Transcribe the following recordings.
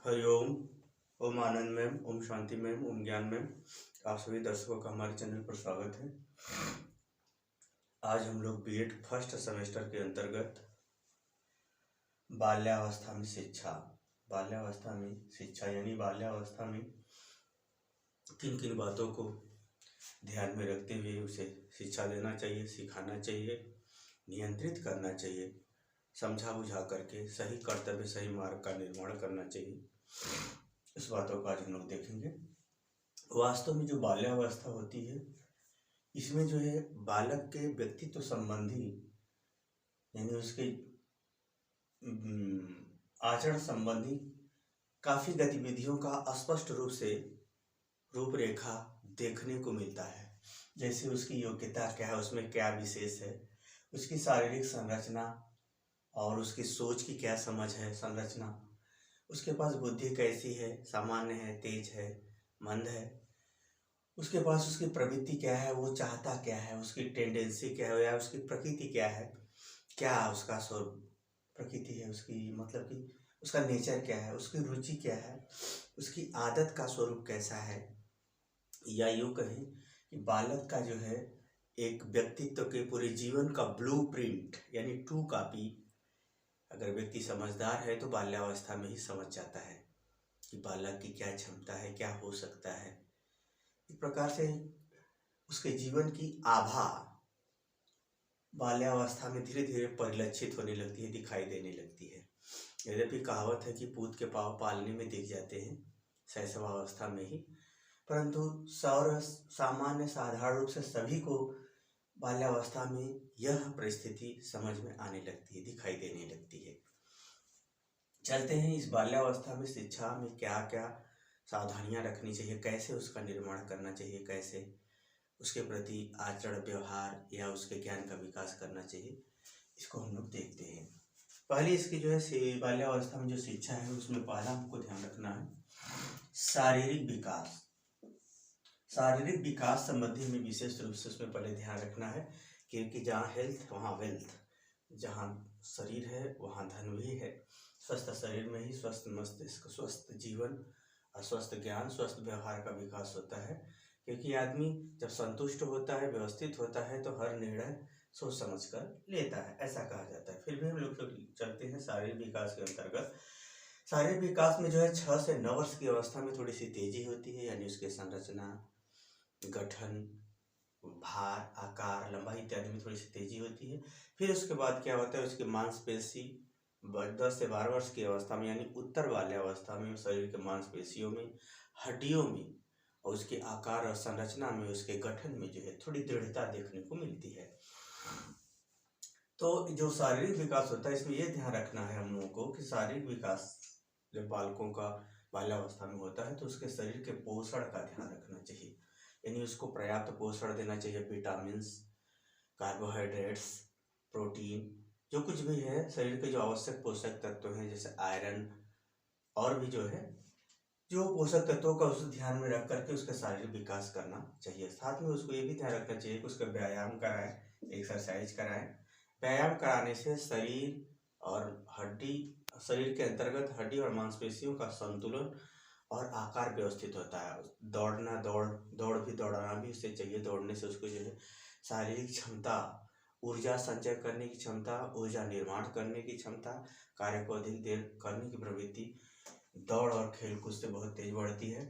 हरिओम। ओम आनंद ma'am, Om Shanti ma'am, ओम ज्ञान ma'am. आप सभी दर्शकों का हमारे चैनल पर स्वागत है। आज हम लोग बीएड फर्स्ट सेमेस्टर के अंतर्गत बाल्यावस्था में शिक्षा यानी बाल्यावस्था में किन किन बातों को ध्यान में रखते हुए उसे शिक्षा देना चाहिए, सिखाना चाहिए, नियंत्रित करना चाहिए, समझा बुझा करके सही कर्तव्य सही मार्ग का निर्माण करना चाहिए, इस बातों को आज हम लोग देखेंगे। वास्तव में जो बाल्यावस्था होती है, इसमें जो है बालक के व्यक्तित्व संबंधी यानी उसके आचरण संबंधी काफ़ी गतिविधियों का स्पष्ट रूप से रूपरेखा देखने को मिलता है। जैसे उसकी योग्यता क्या है, उसमें क्या विशेष है, उसकी शारीरिक संरचना और उसकी सोच की क्या समझ है, संरचना, उसके पास बुद्धि कैसी है, सामान्य है, तेज है, मंद है, उसके पास उसकी प्रवृत्ति क्या है, वो चाहता क्या है, उसकी टेंडेंसी क्या है या उसकी प्रकृति क्या है, क्या उसका स्वरूप प्रकृति है उसकी, मतलब कि उसका नेचर क्या है, उसकी रुचि क्या है, उसकी आदत का स्वरूप कैसा है, या यूँ कहें कि बालक का जो है एक व्यक्तित्व के पूरे जीवन का ब्लूप्रिंट यानी ट्रू कॉपी अगर व्यक्ति समझदार है तो बाल्यावस्था में ही समझ जाता है कि बालक की क्या क्षमता है, क्या हो सकता है। इस प्रकार से उसके जीवन की आभा बाल्यावस्था में धीरे धीरे परिलक्षित होने लगती है, दिखाई देने लगती है। यद्यपि कहावत है कि पूत के पाँव पालने में दिख जाते हैं शैशवावस्था में ही, परंतु सामान्य साधारण रूप से सभी को बाल्यावस्था में यह परिस्थिति समझ में आने लगती है, दिखाई देने लगती है। चलते हैं इस बाल्यावस्था में शिक्षा में क्या क्या सावधानियां रखनी चाहिए, कैसे उसका निर्माण करना चाहिए, कैसे उसके प्रति आचरण व्यवहार या उसके ज्ञान का विकास करना चाहिए, इसको हम लोग देखते हैं। पहले इसकी जो है बाल्यावस्था में जो शिक्षा है उसमें पहला हमको ध्यान रखना है शारीरिक विकास। शारीरिक विकास संबंधी में विशेष रूप से उसमें पहले ध्यान रखना है क्योंकि जहाँ हेल्थ वहाँ वेल्थ, जहाँ शरीर है वहाँ धन भी है। स्वस्थ शरीर में ही स्वस्थ मस्तिष्क, स्वस्थ जीवन और स्वस्थ ज्ञान, स्वस्थ व्यवहार का विकास होता है। क्योंकि आदमी जब संतुष्ट होता है, व्यवस्थित होता है तो हर निर्णय सोच समझ कर लेता है, ऐसा कहा जाता है। फिर भी हम लोग चलते हैं शारीरिक विकास के अंतर्गत। शारीरिक विकास में जो है 6 से 9 वर्ष की अवस्था में थोड़ी सी तेजी होती है, यानी उसके संरचना, गठन, भार, आकार, लंबाई इत्यादि में थोड़ी सी तेजी होती है। फिर उसके बाद क्या होता है, उसकी मांसपेशी 10 से 12 वर्ष की अवस्था में यानी उत्तर बाल्यावस्था में शरीर के मांसपेशियों में, हड्डियों में और उसके आकार और संरचना में, उसके गठन में जो है थोड़ी दृढ़ता देखने को मिलती है। तो जो शारीरिक विकास होता है इसमें यह ध्यान रखना है हम लोगों को कि शारीरिक विकास जब बालकों का बाल्यावस्था में होता है तो उसके शरीर के पोषण का ध्यान रखना चाहिए, यानी उसको पर्याप्त पोषण देना चाहिए। विटामिन्स, कार्बोहाइड्रेट्स, प्रोटीन, जो कुछ भी है शरीर के जो आवश्यक पोषक तत्व हैं जैसे आयरन और भी जो है जो पोषक तत्वों का उसे ध्यान में रख करके उसका शारीरिक विकास करना चाहिए। साथ में उसको ये भी ध्यान रखना चाहिए कि उसका व्यायाम कराएं, एक्सरसाइज कराएं। व्यायाम कराने से शरीर और हड्डी, शरीर के अंतर्गत हड्डी और मांसपेशियों का संतुलन और आकार व्यवस्थित होता है। दौड़ भी दौड़ाना भी उससे चाहिए। दौड़ने से उसको जो है शारीरिक क्षमता, ऊर्जा संचय करने की क्षमता, ऊर्जा निर्माण करने की क्षमता, कार्य को अधिक देर करने की प्रवृत्ति दौड़ और खेलकूद से बहुत तेज बढ़ती है।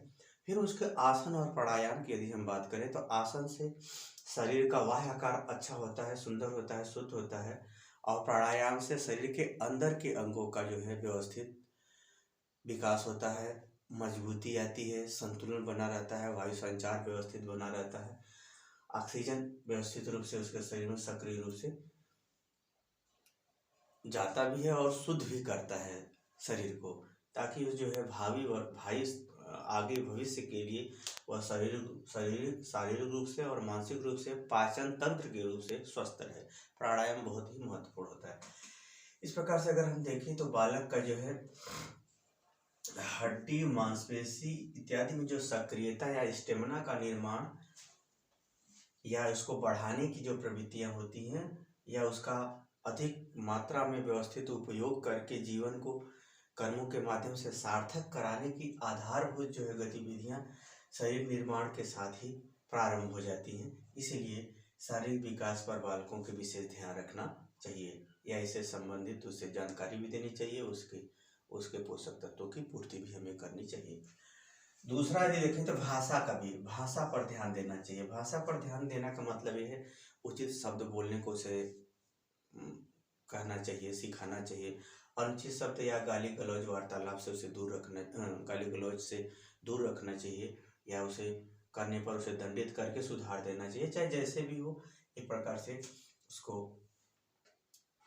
फिर उसके आसन और प्राणायाम की यदि हम बात करें तो आसन से शरीर का बाह्य आकार अच्छा होता है, सुंदर होता है, शुद्ध होता है। और प्राणायाम से शरीर के अंदर के अंगों का जो है व्यवस्थित विकास होता है, मजबूती आती है, संतुलन बना रहता है, वायु संचार व्यवस्थित बना रहता है, ऑक्सीजन व्यवस्थित रूप से उसके शरीर में सक्रिय रूप से जाता भी है और शुद्ध भी करता है शरीर को, ताकि वो जो है आगे भविष्य के लिए वह शारीरिक रूप से और मानसिक रूप से, पाचन तंत्र के रूप से स्वस्थ रहे। प्राणायाम बहुत ही महत्वपूर्ण होता है। इस प्रकार से अगर हम देखें तो बालक का जो है हड्डी, मांसपेशी इत्यादि में जो सक्रियता या स्टेमिना का निर्माण या उसको बढ़ाने की जो प्रवृत्तियां होती हैं या उसका अधिक मात्रा में व्यवस्थित उपयोग करके जीवन को कर्मों के माध्यम से सार्थक कराने की आधारभूत जो है गतिविधियां शरीर निर्माण के साथ ही प्रारंभ हो जाती हैं। इसीलिए शारीरिक विकास पर बालकों के विशेष ध्यान रखना चाहिए या इससे संबंधित उसे जानकारी भी देनी चाहिए, उसके पोषक तत्वों की पूर्ति भी हमें करनी चाहिए। दूसरा यदि देखें तो भाषा का भी, भाषा पर ध्यान देना चाहिए। भाषा पर ध्यान देना का मतलब ये है उचित शब्द बोलने को उसे कहना चाहिए, सिखाना चाहिए। अनुचित शब्द या गाली गलौज वार्तालाप से उसे दूर रखना, गाली गलौज से दूर रखना चाहिए या उसे करने पर उसे दंडित करके सुधार देना चाहिए, चाहे जैसे भी हो। एक प्रकार से उसको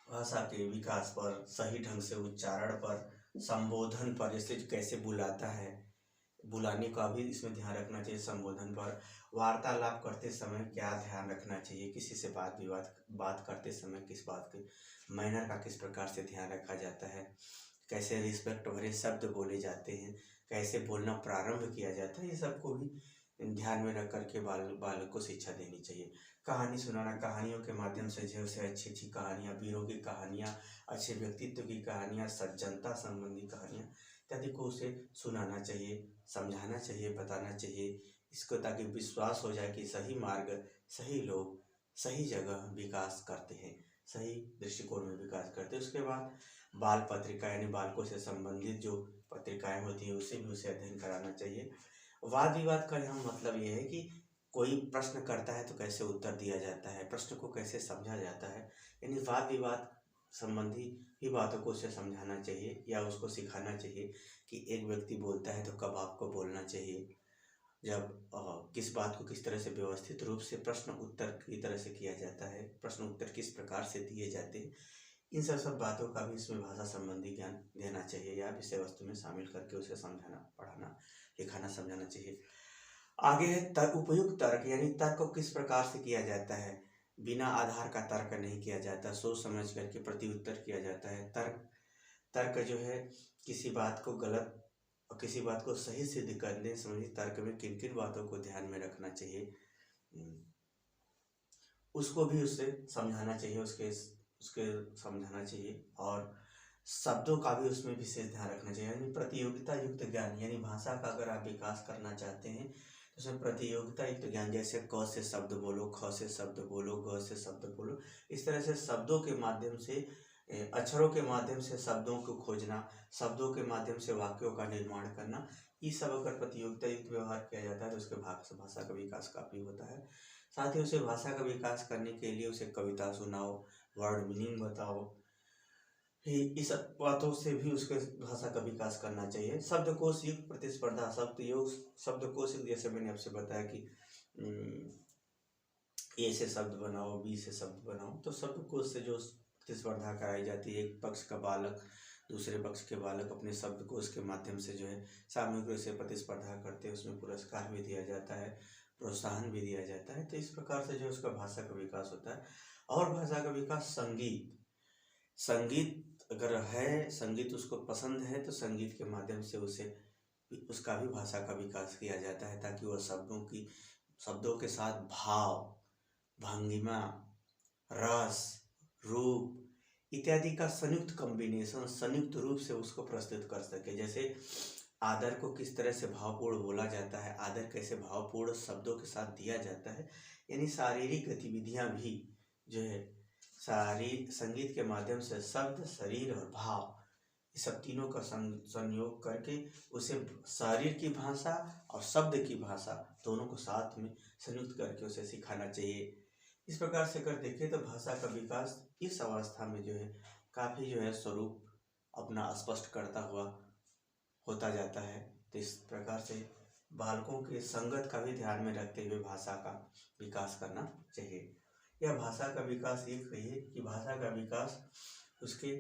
भाषा के विकास पर, सही ढंग से उच्चारण पर, संबोधन पर, जैसे कैसे बुलाता है, बुलाने का भी इसमें ध्यान रखना चाहिए। संबोधन पर, वार्तालाप करते समय क्या ध्यान रखना चाहिए, किसी से बात करते समय किस बात के मैनर का किस प्रकार से ध्यान रखा जाता है, कैसे रिस्पेक्ट भरे शब्द बोले जाते हैं, कैसे बोलना प्रारंभ किया जाता है, ये सबको भी ध्यान में रख करके बालक को शिक्षा देनी चाहिए। कहानी सुनाना, कहानियों के माध्यम से जो है अच्छी अच्छी कहानियाँ, वीरों की कहानियाँ, अच्छे व्यक्तित्व की कहानियाँ, सज्जनता संबंधी कहानियाँ इत्यादि को उसे सुनाना चाहिए, समझाना चाहिए, बताना चाहिए इसको, ताकि विश्वास हो जाए कि सही मार्ग, सही लोग सही जगह विकास करते हैं, सही दृष्टिकोण में विकास करते हैं। उसके बाद बाल पत्रिका यानी बालकों से संबंधित जो पत्रिकाएं होती हैं उसे भी उसे अध्ययन कराना चाहिए। वाद विवाद का यहाँ मतलब ये है कि कोई प्रश्न करता है तो कैसे उत्तर दिया जाता है, प्रश्न को कैसे समझा जाता है, यानी वाद विवाद संबंधी ही बातों को उसे समझाना चाहिए या उसको सिखाना चाहिए कि एक व्यक्ति बोलता है तो कब आपको बोलना चाहिए, जब किस बात को किस तरह से व्यवस्थित रूप से प्रश्न उत्तर की तरह से किया जाता है, प्रश्न उत्तर किस प्रकार से दिए जाते हैं, इन सब बातों का भी इसमें भाषा संबंधी ज्ञान देना चाहिए या विषय वस्तु में शामिल करके उसे समझाना, पढ़ाना, लिखाना, समझाना चाहिए। आगे है उपयुक्त तर्क, यानी तर्क को किस प्रकार से किया जाता है, बिना आधार का तर्क नहीं किया जाता, सोच समझ करके प्रत्युत्तर किया जाता है। तर्क जो है किसी बात को गलत और किसी बात को सही सिद्ध करने संबंधी तर्क में किन किन बातों को ध्यान में रखना चाहिए, उसको भी उससे समझाना चाहिए, उसके समझाना चाहिए। और शब्दों का भी उसमें विशेष ध्यान रखना चाहिए, यानी प्रतियोगिता युक्त ज्ञान, यानी भाषा का अगर आप विकास करना चाहते हैं तो उसमें प्रतियोगिता युक्त ज्ञान, जैसे क से शब्द बोलो, ख से शब्द बोलो, ग से शब्द बोलो, इस तरह से शब्दों के माध्यम से, अक्षरों के माध्यम से शब्दों को खोजना, शब्दों के माध्यम से वाक्यों का निर्माण करना, ये सब अगर प्रतियोगिता युक्त व्यवहार किया जाता है तो उसके भाषा का विकास काफ़ी होता है। साथ ही उसे भाषा का विकास करने के लिए उसे कविता सुनाओ, वर्ड मीनिंग बताओ, इस बातों से भी उसके भाषा का विकास करना चाहिए। शब्दकोश युक्त प्रतिस्पर्धा, शब्दकोश युक्त, जैसे मैंने आपसे बताया कि ए से शब्द बनाओ, बी से शब्द बनाओ, तो शब्दकोश से जो प्रतिस्पर्धा कराई जाती है, एक पक्ष का बालक दूसरे पक्ष के बालक अपने शब्दकोश के माध्यम से जो है सामूहिक रूप से प्रतिस्पर्धा करते हैं, उसमें पुरस्कार भी दिया जाता है, प्रोत्साहन भी दिया जाता है। तो इस प्रकार से जो उसका भाषा का विकास होता है। और भाषा का विकास संगीत अगर है, संगीत उसको पसंद है तो संगीत के माध्यम से उसका भी भाषा का विकास किया जाता है, ताकि वह शब्दों के साथ भाव, भंगिमा, रस, रूप इत्यादि का संयुक्त कॉम्बिनेशन, संयुक्त रूप से उसको प्रस्तुत कर सके। जैसे आदर को किस तरह से भावपूर्ण बोला जाता है, आदर कैसे भावपूर्ण शब्दों के साथ दिया जाता है, यानी शारीरिक गतिविधियां भी जो है संगीत के माध्यम से शब्द, शरीर और भाव, इस सब तीनों का संयोग करके उसे शरीर की भाषा और शब्द की भाषा दोनों को साथ में संयुक्त करके उसे सिखाना चाहिए। इस प्रकार से अगर देखें तो भाषा का विकास इस अवस्था में जो है काफ़ी जो है स्वरूप अपना स्पष्ट करता हुआ होता जाता है। तो इस प्रकार से बालकों के संगत का भी ध्यान में रखते हुए भाषा का विकास करना चाहिए। यह भाषा का विकास ये कहिए कि भाषा का विकास उसके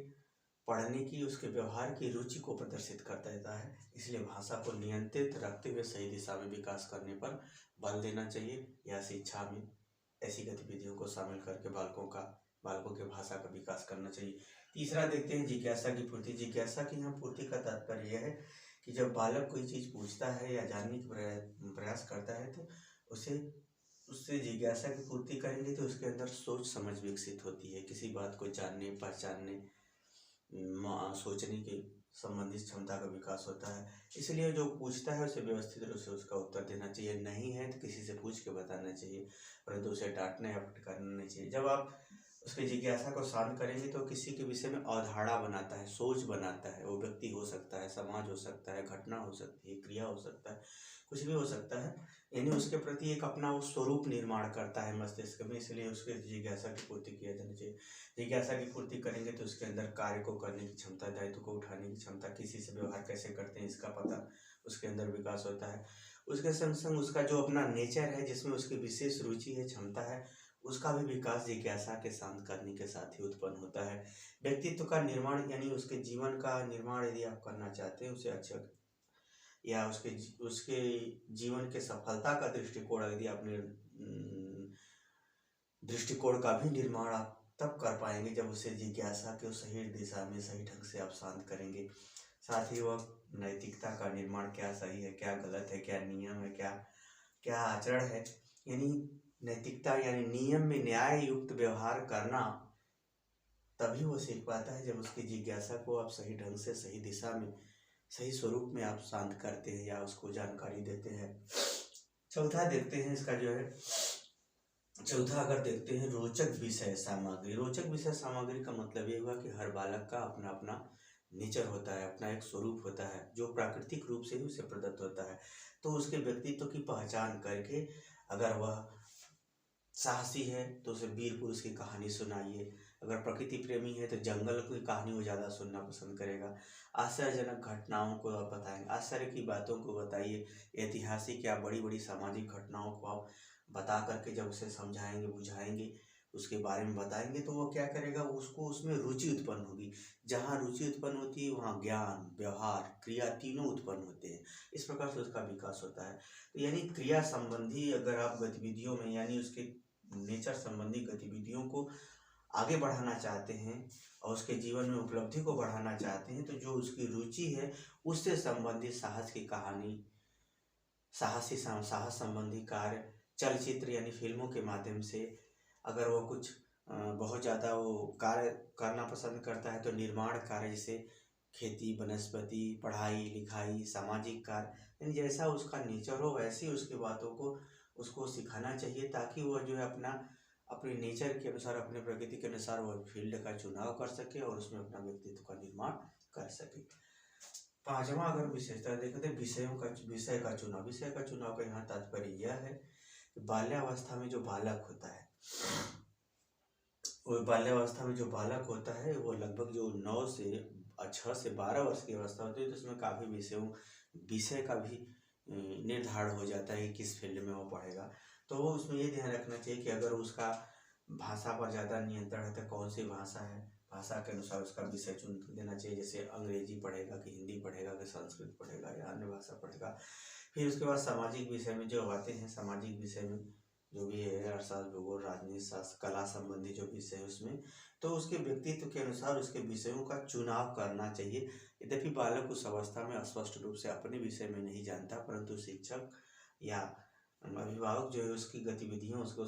पढ़ने की, उसके व्यवहार की रुचि को प्रदर्शित करता रहता है। इसलिए भाषा को नियंत्रित रखते हुए सही दिशा में विकास करने पर बल देना चाहिए या शिक्षा में ऐसी गतिविधियों को शामिल करके बालकों के भाषा का विकास करना चाहिए। तीसरा देखते हैं जिज्ञासा की पूर्ति। जिज्ञासा की यहाँ पूर्ति का तात्पर्य यह है कि जब बालक कोई चीज़ पूछता है या जानने की प्रयास करता है तो उससे जिज्ञासा की पूर्ति करेंगे तो उसके अंदर सोच समझ विकसित होती है। किसी बात को जानने, पहचानने, सोचने की संबंधित क्षमता का विकास होता है। इसलिए जो पूछता है उसे व्यवस्थित रूप से उसका उत्तर देना चाहिए। नहीं है तो किसी से पूछ के बताना चाहिए, परंतु उसे डांटना या फटकारना नहीं चाहिए। जब आप उसकी जिज्ञासा को शांत करेंगे तो किसी के विषय में अवधारणा बनाता है, सोच बनाता है। वो व्यक्ति हो सकता है, समाज हो सकता है, घटना हो सकती है, क्रिया हो सकता है, कुछ भी हो सकता है। यानी उसके प्रति एक अपना वो स्वरूप निर्माण करता है मस्तिष्क में। इसलिए उसके जिज्ञासा की पूर्ति किया जाना चाहिए। जिज्ञासा की पूर्ति करेंगे तो उसके अंदर कार्य को करने की क्षमता, दायित्व को उठाने की क्षमता, किसी से व्यवहार कैसे करते हैं इसका पता उसके अंदर विकास होता है। उसके संग संग उसका जो अपना नेचर है, जिसमें उसकी विशेष रुचि है, क्षमता है, उसका भी विकास जिज्ञासा के शांत करने के साथ ही उत्पन्न होता है। व्यक्तित्व का निर्माण यानी उसके जीवन का निर्माण यदि आप करना चाहते हैं, उसे अच्छा या उसके जीवन के सफलता का दृष्टिकोण यदि आपने दृष्टिकोण का भी निर्माण आप तब कर पाएंगे जब उसे जिज्ञासा के सही दिशा में सही ढंग से आप शांत करेंगे। साथ ही वह नैतिकता का निर्माण, क्या सही है, क्या गलत है, क्या नियम है, क्या क्या आचरण है, यानी नैतिकता यानी नियम में न्याय युक्त व्यवहार करना, तभी वो सीख पाता है जब उसकी जिज्ञासा को आप सही ढंग से सही दिशा में सही स्वरूप में आप शांत करते हैं या उसको जानकारी देते हैं। चौथा देखते हैं इसका जो है, चौथा अगर देखते हैं रोचक विषय सामग्री। रोचक विषय सामग्री का मतलब ये हुआ कि हर बालक का अपना अपना नेचर होता है, अपना एक स्वरूप होता है जो प्राकृतिक रूप से ही उसे प्रदत्त होता है। तो उसके व्यक्तित्व की पहचान करके अगर वह साहसी है तो उसे वीर पुरुष की कहानी सुनाइए। अगर प्रकृति प्रेमी है तो जंगल की कहानी वो ज़्यादा सुनना पसंद करेगा। आश्चर्यजनक घटनाओं को आप बताएंगे, आश्चर्य की बातों को बताइए, ऐतिहासिक या बड़ी बड़ी सामाजिक घटनाओं को आप बता करके जब उसे समझाएंगे, बुझाएंगे, उसके बारे में बताएंगे तो वो क्या करेगा, उसको उसमें रुचि उत्पन्न होगी। जहाँ रुचि उत्पन्न होती है वहाँ ज्ञान, व्यवहार, क्रिया तीनों उत्पन्न होते हैं। इस प्रकार से उसका विकास होता है। तो यानी क्रिया संबंधी अगर आप गतिविधियों में यानी उसके नेचर संबंधी गतिविधियों को आगे बढ़ाना चाहते हैं और उसके जीवन में उपलब्धि को बढ़ाना चाहते हैं, तो जो उसकी रुचि है उससे संबंधित साहस की कहानी, साहस संबंधी कार्य, चलचित्र यानी फिल्मों के माध्यम से अगर वो कुछ बहुत ज़्यादा वो कार्य करना पसंद करता है तो निर्माण कार्य, जैसे खेती, वनस्पति, पढ़ाई लिखाई, सामाजिक कार्य, यानी जैसा उसका नेचर हो वैसी उसकी बातों को उसको सिखाना चाहिए, ताकि वह जो है अपने नेचर के अनुसार, अपने प्रकृति के अनुसार वह फील्ड का चुनाव कर सके और उसमें अपना व्यक्तित्व का निर्माण कर सके। पांचवा अगर विशेषता देखते हैं विषय का चुनाव। विषय का चुनाव का यहाँ तात्पर्य यह है कि बाल्यावस्था में जो बालक होता है, वो बाल्यावस्था में जो बालक होता है वो लगभग जो 6 से 12 वर्ष की अवस्था होती है, तो उसमें काफ़ी विषय का भी निर्धारण हो जाता है कि किस फील्ड में वो पढ़ेगा। तो उसमें ये ध्यान रखना चाहिए कि अगर उसका भाषा पर ज़्यादा नियंत्रण है तो कौन सी भाषा है, भाषा के अनुसार उसका विषय चुन देना चाहिए। जैसे अंग्रेजी पढ़ेगा कि हिंदी पढ़ेगा कि संस्कृत पढ़ेगा या अन्य भाषा पढ़ेगा। फिर उसके बाद सामाजिक विषय में जो आते हैं, सामाजिक विषय में जो भी है अर्थशास्त्र, भूगोल, राजनीति शास्त्र, कला संबंधी जो विषय है उसमें, तो उसके व्यक्तित्व के अनुसार उसके विषयों का चुनाव करना चाहिए। यद्यपि बालक उस अवस्था में स्पष्ट रूप से अपने विषय में नहीं जानता, परंतु शिक्षक या अभिभावक जो है उसकी गतिविधियों, उसको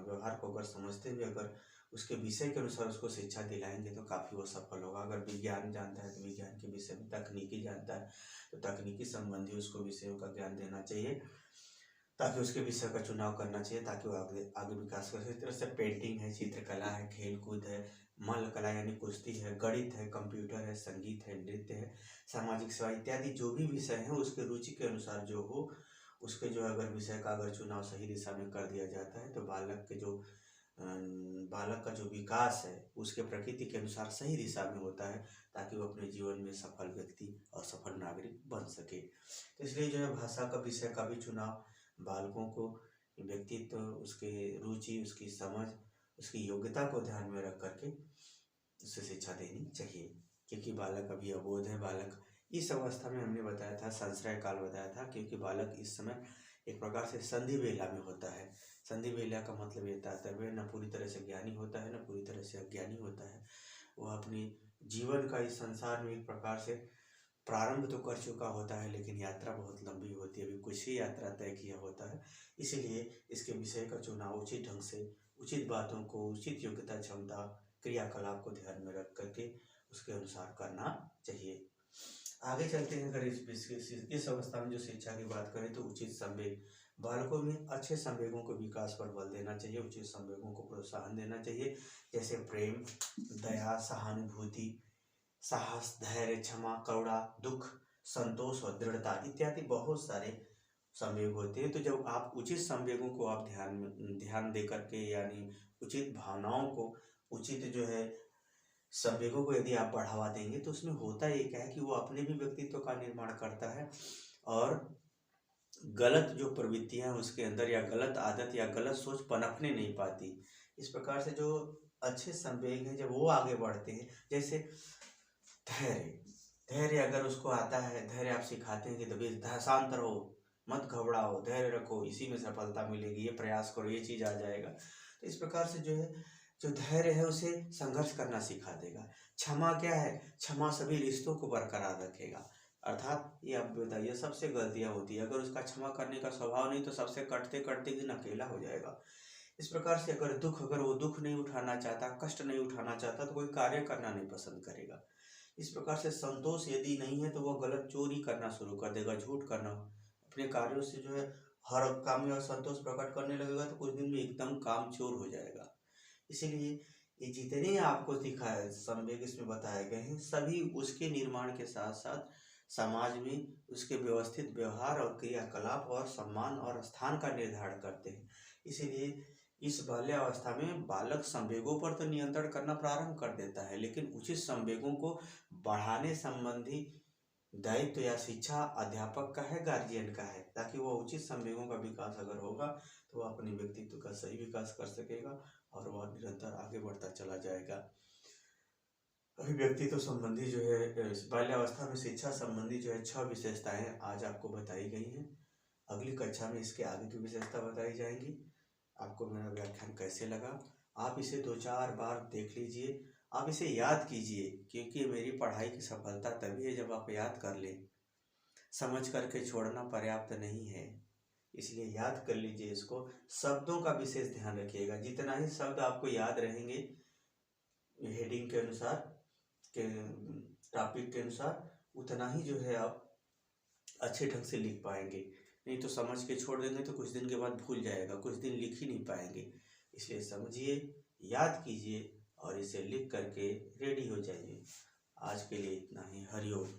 व्यवहार को अगर समझते हुए अगर उसके विषय के अनुसार उसको शिक्षा दिलाएंगे तो काफ़ी वो सफल होगा। अगर विज्ञान जानता है तो विज्ञान के विषय में, तकनीकी जानता है तो तकनीकी संबंधी उसको विषयों का ज्ञान देना चाहिए, ताकि उसके विषय का चुनाव करना चाहिए, ताकि वो आगे विकास कर सके। इस तरह से पेंटिंग है, चित्रकला है, खेल कूद है, मल्ल कला यानी कुश्ती है, गणित है, कंप्यूटर है, संगीत है, नृत्य है, सामाजिक सेवा इत्यादि जो भी विषय हैं उसके रुचि के अनुसार जो हो उसके जो अगर विषय का अगर चुनाव सही दिशा में कर दिया जाता है तो बालक का जो विकास है उसके प्रकृति के अनुसार सही दिशा में होता है, ताकि वो अपने जीवन में सफल व्यक्ति और सफल नागरिक बन सके। तो इसलिए जो है भाषा का विषय का भी चुनाव बालकों को व्यक्तित्व, उसके रुचि, उसकी समझ, उसकी योग्यता को ध्यान में रख करके उसे शिक्षा देनी चाहिए, क्योंकि बालक अभी अबोध है। बालक इस अवस्था में हमने बताया था, संश्रय काल बताया था, क्योंकि बालक इस समय एक प्रकार से संधि बेला में होता है। संधि बेला का मतलब ये तात्पर्य न पूरी तरह से ज्ञानी होता है, न पूरी तरह से अज्ञानी होता है। वह अपनी जीवन का इस संसार में एक प्रकार से प्रारंभ तो कर चुका होता है, लेकिन यात्रा बहुत लंबी होती है, अभी कुछ ही यात्रा तय किया होता है। इसलिए इसके विषय का चुनाव उचित ढंग से, उचित बातों को, उचित योग्यता, क्षमता, क्रियाकलाप को ध्यान में रख करके उसके अनुसार करना चाहिए। आगे चलते हैं। अगर इस अवस्था में जो शिक्षा की बात करें तो उचित संवेग, बालकों में अच्छे संवेगों को विकास पर बल देना चाहिए, उचित संवेगों को प्रोत्साहन देना चाहिए, जैसे प्रेम, दया, सहानुभूति, साहस, धैर्य, क्षमा, करुणा, दुख, संतोष और दृढ़ता इत्यादि बहुत सारे संवेग होते हैं। तो जब आप उचित संवेगों को आप ध्यान दे करके, यानी उचित भावनाओं को, उचित जो है संवेगों को यदि आप बढ़ावा देंगे तो उसमें होता ये क्या है कि वो अपने भी व्यक्तित्व का निर्माण करता है और गलत जो प्रवृत्तियां हैं उसके अंदर, या गलत आदत या गलत सोच पनपने नहीं पाती। इस प्रकार से जो अच्छे संवेग हैं जब वो आगे बढ़ते हैं, जैसे धैर्य, धैर्य अगर उसको आता है, धैर्य आप सिखाते हैं कि दबे शांत रहो, मत घबराओ, धैर्य रखो, इसी में सफलता मिलेगी, ये प्रयास करो, ये चीज़ आ जाएगा। तो इस प्रकार से जो है, जो धैर्य है उसे संघर्ष करना सिखा देगा। क्षमा क्या है? क्षमा सभी रिश्तों को बरकरार रखेगा। अर्थात ये आप बताइए, सबसे गलतियां होती है, अगर उसका क्षमा करने का स्वभाव नहीं तो सबसे कटते कटते दिन अकेला हो जाएगा। इस प्रकार से अगर वो दुख नहीं उठाना चाहता, कष्ट नहीं उठाना चाहता, तो कोई कार्य करना नहीं पसंद करेगा। इस प्रकार से संतोष यदि नहीं है तो वह गलत चोरी करना शुरू कर देगा, झूठ करना, अपने कार्यों से जो है हर काम में असंतोष प्रकट करने लगेगा, तो कुछ दिन में एकदम काम चोर हो जाएगा। इसीलिए ये जितने आपको दिखाए संवेग इसमें बताए गए हैं, सभी उसके निर्माण के साथ साथ समाज में उसके व्यवस्थित व्यवहार और क्रियाकलाप और सम्मान और स्थान का निर्धारण करते हैं। इसीलिए इस बाल्यावस्था में बालक संवेगों पर तो नियंत्रण करना प्रारंभ कर देता है, लेकिन उचित संवेगों को बढ़ाने संबंधी दायित्व या शिक्षा अध्यापक का है, गार्जियन का है, ताकि वह उचित संवेगों का विकास अगर होगा तो वह अपने व्यक्तित्व का सही विकास कर सकेगा और वह निरंतर आगे बढ़ता चला जाएगा। अभी व्यक्तित्व संबंधी जो है बाल्यावस्था में शिक्षा संबंधी जो है 6 विशेषताएं आज आपको बताई गई हैं। अगली कक्षा में इसके आगे की विशेषता बताई जाएंगी। आपको मेरा व्याख्यान कैसे लगा? आप इसे 2-4 बार देख लीजिए, आप इसे याद कीजिए, क्योंकि मेरी पढ़ाई की सफलता तभी है जब आप याद कर लें। समझ करके छोड़ना पर्याप्त नहीं है, इसलिए याद कर लीजिए इसको। शब्दों का विशेष ध्यान रखिएगा, जितना ही शब्द आपको याद रहेंगे हेडिंग के अनुसार, के टॉपिक के अनुसार, उतना ही जो है आप अच्छे ढंग से लिख पाएंगे। नहीं तो समझ के छोड़ देंगे तो कुछ दिन के बाद भूल जाएगा, कुछ दिन लिख ही नहीं पाएंगे। इसलिए समझिए, याद कीजिए और इसे लिख करके रेडी हो जाइए। आज के लिए इतना ही। हरिओम।